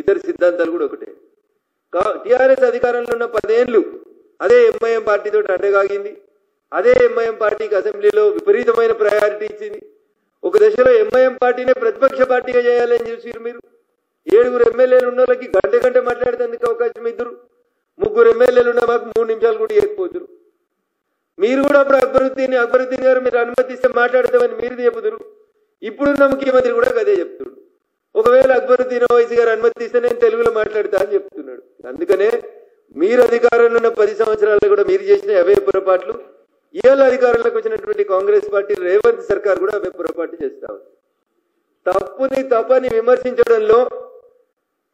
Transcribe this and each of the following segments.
ఇద్దరు సిద్ధాంతాలు కూడా ఒకటే. టీఆర్ఎస్ అధికారంలో ఉన్న 10 ఏళ్ళు అదే ఎంఐఎం పార్టీతో అండగాగింది. అదే ఎంఐఎం పార్టీకి అసెంబ్లీలో విపరీతమైన ప్రయారిటీ ఇచ్చింది. ఒక దశలో ఎంఐఎం పార్టీనే ప్రతిపక్ష పార్టీగా చేయాలని చూసిరు మీరు. 7 ఎమ్మెల్యేలు ఉన్న వాళ్ళకి గంట మాట్లాడేందుకు అవకాశం ఇద్దరు, 3 ఎమ్మెల్యేలు ఉన్న మాకు 3 నిమిషాలు కూడా ఇవ్వకపోతురు. మీరు కూడా అప్పుడు అక్బరుద్దీన్ గారు మీరు అనుమతిస్తే మాట్లాడతామని మీరు చెబుతురు. ఇప్పుడున్న ముఖ్యమంత్రి కూడా అదే చెప్తున్నాడు. ఒకవేళ అక్బరుద్దీన్ ఓవైసీ గారు అనుమతిస్తే నేను తెలుగులో మాట్లాడతా అని చెప్తున్నాడు. అందుకనే మీరు అధికారంలో ఉన్న 10 సంవత్సరాల్లో కూడా మీరు చేసిన అవే పొరపాట్లు ఇవాళ అధికారంలోకి వచ్చినటువంటి కాంగ్రెస్ పార్టీ రేవంత్ సర్కార్ కూడా అవే పొరపాటు చేస్తా ఉంది. తప్పని విమర్శించడంలో,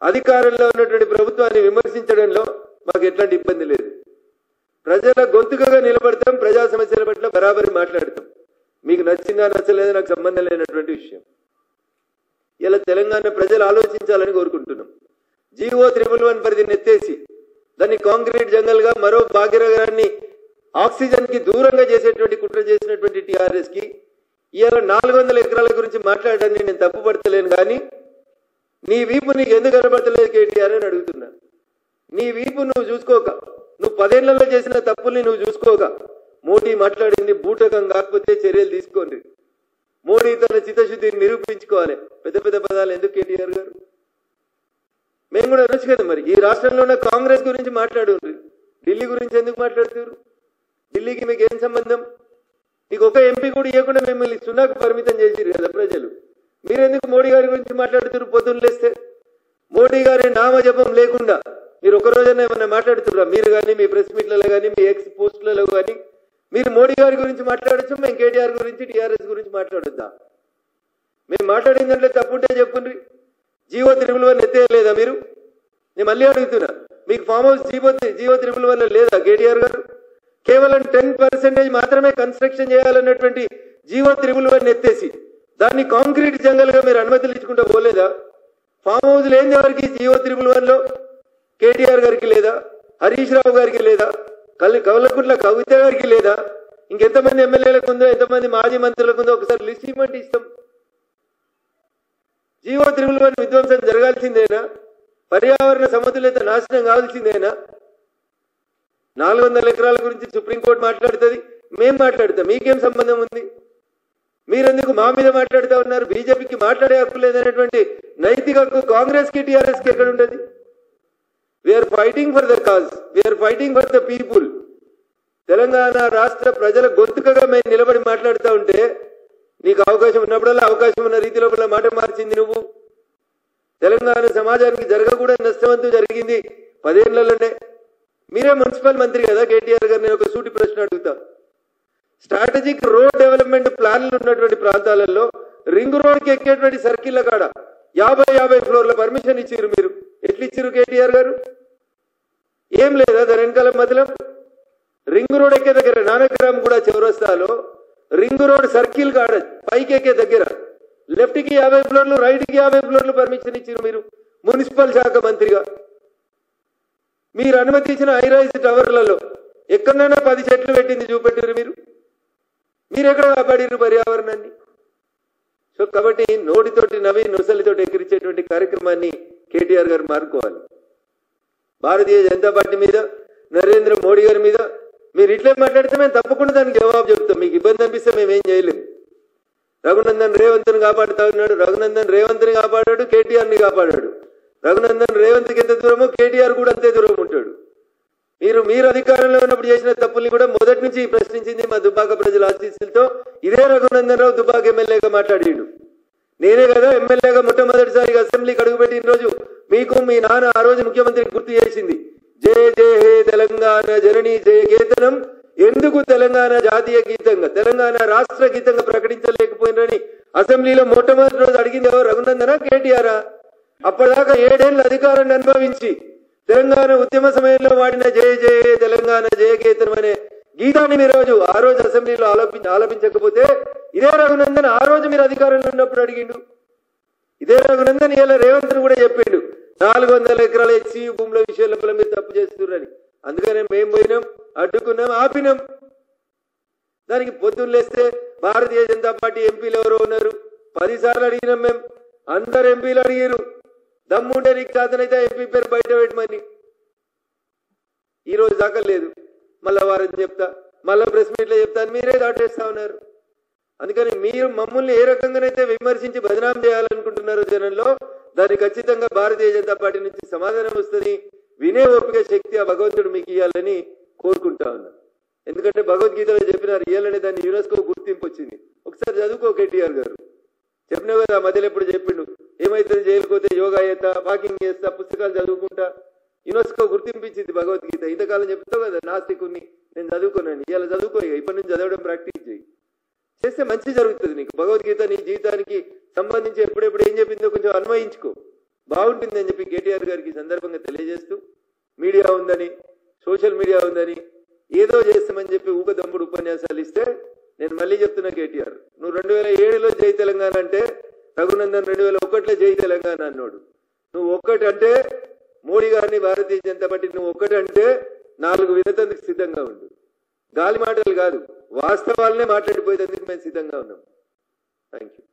అధికారంలో ఉన్నటువంటి ప్రభుత్వాన్ని విమర్శించడంలో మాకు ఎట్లాంటి ఇబ్బంది లేదు. ప్రజల గొంతుకగా నిలబడతాం, ప్రజా సమస్యల పట్ల బరాబరి మాట్లాడతాం. మీకు నచ్చిందా నచ్చలేదా నాకు సంబంధం లేనటువంటి విషయం. ఇలా తెలంగాణ ప్రజలు ఆలోచించాలని కోరుకుంటున్నాం. GO-111 పరిధిని ఎత్తేసి దాన్ని కాంక్రీట్ జంగల్ గా మరో భాగ్యనగరాన్ని ఆక్సిజన్ కి దూరంగా చేసేటువంటి కుట్ర చేసినటువంటి టీఆర్ఎస్ కి ఇవాళ 400 ఎకరాల గురించి మాట్లాడడాన్ని నేను తప్పుపడతలేను. కానీ నీ వీపు నీకు ఎందుకు కనబడతలేదు కేటీఆర్ అని అడుగుతున్నా. నీ వీపు నువ్వు చూసుకోక, నువ్వు 10 ఏళ్లలో చేసిన తప్పుల్ని నువ్వు చూసుకోక మోడీ మాట్లాడింది బూటకం కాకపోతే చర్యలు తీసుకోండి. మోడీ తన చిత్తశుద్ధిని నిరూపించుకోవాలి. పెద్ద పదాలు ఎందుకు కేటీఆర్ గారు? మేము కూడా అనొచ్చు కదా మరి. ఈ రాష్ట్రంలో ఉన్న కాంగ్రెస్ గురించి మాట్లాడుండ్రి, ఢిల్లీ గురించి ఎందుకు మాట్లాడుతున్నారు? ఢిల్లీకి మీకు ఏం సంబంధం? మీకు ఒక ఎంపీ కూడా ఇవ్వకుండా మిమ్మల్ని సున్నాకు పరిమితం చేసిరు కదా ప్రజలు. మీరెందుకు మోడీ గారి గురించి మాట్లాడుతున్నారు? పొద్దున్న లేస్తే మోడీ గారి నామజపం లేకుండా మీరు ఒక రోజైనా ఏమన్నా మాట్లాడుతున్నా? మీరు కానీ మీ ప్రెస్ మీట్లలో కానీ మీ ఎక్స్ పోస్టులలో కానీ మీరు మోడీ గారి గురించి మాట్లాడచ్చు, మేము కేటీఆర్ గురించి టీఆర్ఎస్ గురించి మాట్లాడొద్దా? మేము మాట్లాడిందంటే తప్పుంటే చెప్పుండ్రి. GO-111 ఎత్తేయలేదా మీరు? నేను మళ్ళీ అడుగుతున్నా, మీకు ఫామ్ హౌస్ GO-111 లేదా కేటీఆర్ గారు? కేవలం 10% మాత్రమే కన్స్ట్రక్షన్ చేయాలన్నటువంటి GO-111 ఎత్తేసి దాన్ని కాంక్రీట్ జంగల్ గా మీరు అనుమతులు ఇచ్చుకుంటూ పోలేదా? ఫామ్ హౌస్ లేని ఎవరికి GO-111లో? కేటీఆర్ గారికి లేదా? హరీష్ రావు గారికి లేదా? కవలకుంట్ల కవిత గారికి లేదా? ఇంకెంతమంది ఎమ్మెల్యేలకు ఉందో, ఎంతమంది మాజీ మంత్రులకు ఉందో ఒకసారి లిస్ట్ ఇవ్వమంటే ఇస్తాం. GO-111 విధ్వంసం జరగాల్సిందేనా? పర్యావరణ సమతుల్యత నాశనం కావాల్సిందేనా? 400 ఎకరాల గురించి సుప్రీంకోర్టు మాట్లాడుతుంది, మేం మాట్లాడతాం. మీకేం సంబంధం ఉంది? మీరెందుకు మా మీద మాట్లాడుతూ ఉన్నారు? బీజేపీకి మాట్లాడే హక్కు లేదనేటువంటి నైతిక హక్కు కాంగ్రెస్ కి టీఆర్ఎస్ కి ఎక్కడ ఉండదు? We are fighting for the cause, we are fighting for the people. Telangana రాష్ట్ర ప్రజల గొంతుకగా మేము నిలబడి మాట్లాడుతూ ఉంటే నీకు అవకాశం ఉన్నప్పుడల్లా అవకాశం ఉన్న రీతిలో మాట మార్చింది నువ్వు. తెలంగాణ సమాజానికి జరగకూడని నష్టమంతూ జరిగింది 10 ఏళ్లలోనే. మీరే మున్సిపల్ మంత్రి కదా కేటీఆర్ గారు. నేను ఒక సూటి ప్రశ్న అడుగుతా. స్ట్రాటజిక్ రోడ్ డెవలప్మెంట్ ప్లాన్లు ఉన్నటువంటి ప్రాంతాలలో రింగ్ రోడ్కి ఎక్కేటువంటి సర్కిళ్ల కాడ 50 ఫ్లోర్ల పర్మిషన్ ఇచ్చిరు. మీరు ఎట్లిచ్చిరు కేటీఆర్ గారు? ఏం లేదా దాని వెనకాల మతలం? రింగ్ రోడ్ ఎక్కే దగ్గర నానక్రామ్ కూడా చౌరస్తాలో రింగ్ రోడ్ సర్కిల్ కాడ పైకి ఎక్కే దగ్గర లెఫ్ట్ కి 50 ఫ్లోర్లు, రైట్ కి 50 ఫ్లోర్లు పర్మిషన్ ఇచ్చిరు మీరు మున్సిపల్ శాఖ మంత్రిగా. మీరు అనుమతి ఇచ్చిన హైరైజ్ టవర్లలో ఎక్కడైనా 10 చెట్లు పెట్టింది చూపెట్టారు మీరు. మీరెక్కడ కాపాడిరు పర్యావరణాన్ని? సో కాబట్టి నోటితోటి నవ్వి నొసలితోటి ఎక్కిరించేటువంటి కార్యక్రమాన్ని కేటీఆర్ గారు మారుకోవాలి. భారతీయ జనతా పార్టీ మీద, నరేంద్ర మోడీ గారి మీద మీరు ఇట్లే మాట్లాడితే మేము తప్పకుండా దానికి జవాబు చెప్తాం. మీకు ఇబ్బంది అనిపిస్తే మేమేం చేయలేము. రఘునందన్ రేవంత్ని కాపాడుతా ఉన్నాడు. రఘునందన్ రేవంత్ని కాపాడాడు, కేటీఆర్ని కాపాడాడు. రఘునందన్ రేవంత్కి ఎంత దూరమో కేటీఆర్ కూడా అంతే దూరం ఉంటాడు. మీరు అధికారంలో ఉన్నప్పుడు చేసిన తప్పుల్ని కూడా మొదటి నుంచి ప్రశ్నించింది మా దుబ్బాక ప్రజల ఆశీస్సులతో. ఇదే రఘునందన్ రావు దుబ్బాక ఎమ్మెల్యేగా మాట్లాడాడు. నేనే కదా ఎమ్మెల్యేగా మొట్టమొదటిసారిగా అసెంబ్లీకి అడుగుపెట్టిన రోజు మీకు మీ నాన్న ఆ రోజు ముఖ్యమంత్రికి గుర్తు చేసింది, జయ జయ హే తెలంగాణ జననీ జయ కేతనం. ఎందుకు తెలంగాణ జాతీయ గీతంగా, తెలంగాణ రాష్ట్ర గీతంగా ప్రకటించలేకపోయినని అసెంబ్లీలో మొట్టమొదటి రోజు అడిగింది ఎవరు? రఘునందనా కేటీఆరా? అప్పటిదాకా 7 ఏళ్ల అధికారాన్ని అనుభవించి తెలంగాణ ఉద్యమ సమయంలో వాడిన జయ జయ తెలంగాణ జయ కేతనం అనే గీతాన్ని మీరు ఆ రోజు అసెంబ్లీలో ఆలపించకపోతే ఇదే రఘునందన్ ఆ రోజు మీరు అధికారంలో ఉన్నప్పుడు అడిగిండు. ఇదే రఘునందన్ ఇలా రేవంత్ కూడా చెప్పిండు 400 ఎకరాల HCU భూముల విషయంలో మీరు తప్పు చేస్తున్నారని. అందుకనే మేము పోయినాం, అడ్డుకున్నాం, ఆపినాం. దానికి పొద్దున్న లేస్తే భారతీయ జనతా పార్టీ ఎంపీలు ఎవరో ఉన్నారు. 10 సార్లు అడిగినాం మేము. అందరు ఎంపీలు అడిగారు దమ్ముంటే నీకు చేతనైతే ఎంపీ పేరు బయట పెట్టమని ఈ రోజు దాకా లేదు. మళ్ళా వారం చెప్తా, మళ్ళా ప్రెస్ మీట్లో చెప్తాను, మీరే దాటేస్తా ఉన్నారు. అందుకని మీరు మమ్మల్ని ఏ రకంగానైతే విమర్శించి బదనాం చేయాలనుకుంటున్నారో జనంలో, దాన్ని ఖచ్చితంగా భారతీయ జనతా పార్టీ నుంచి సమాధానం వస్తుంది. వినే ఓపిక శక్తి ఆ భగవంతుడు మీకు ఇవ్వాలని కోరుకుంటా ఉన్నా. ఎందుకంటే భగవద్గీతలో చెప్పినారు, ఇవ్వాలనే దాన్ని యునెస్కో గుర్తింపు వచ్చింది. ఒకసారి చదువుకో కేటీఆర్ గారు, చెప్పిన కదా మధ్యలో ఎప్పుడు చెప్పిండు, ఏమైతుంది జైలుకి పోతే యోగా చేస్తా, వాకింగ్ చేస్తా, పుస్తకాలు చదువుకుంటా, యునెస్కో గుర్తింపించింది భగవద్గీత. ఇంతకాలం చెప్తావు కదా నాస్తికుని, నేను చదువుకున్నాను, ఇవాళ చదువుకో, ఇప్పటి నుంచి చదవడం ప్రాక్టీస్ చేయి, చేస్తే మంచి జరుగుతుంది నీకు. భగవద్గీత నీ జీవితానికి సంబంధించి ఎప్పుడెప్పుడు ఏం చెప్పిందో కొంచెం అన్వయించుకో, బాగుంటుంది అని చెప్పి కేటీఆర్ గారికి సందర్భంగా తెలియజేస్తూ, మీడియా ఉందని, సోషల్ మీడియా ఉందని ఏదో చేస్తామని చెప్పి ఊకదమ్ముడు ఉపన్యాసాలు ఇస్తే, నేను మళ్ళీ చెప్తున్నా కేటీఆర్, నువ్వు 2007లో జై తెలంగాణ అంటే రఘునందన్ 2001లో జై తెలంగాణ అన్నాడు. నువ్వు ఒక్కటంటే మోడీ గారిని, భారతీయ జనతా పార్టీ నువ్వు ఒక్కటంటే 4 వినతందుకు సిద్ధంగా ఉండు. గాలి మాటలు కాదు, వాస్తవాలనే మాట్లాడిపోయేందుకు మేము సిద్ధంగా ఉన్నాం. Thank you.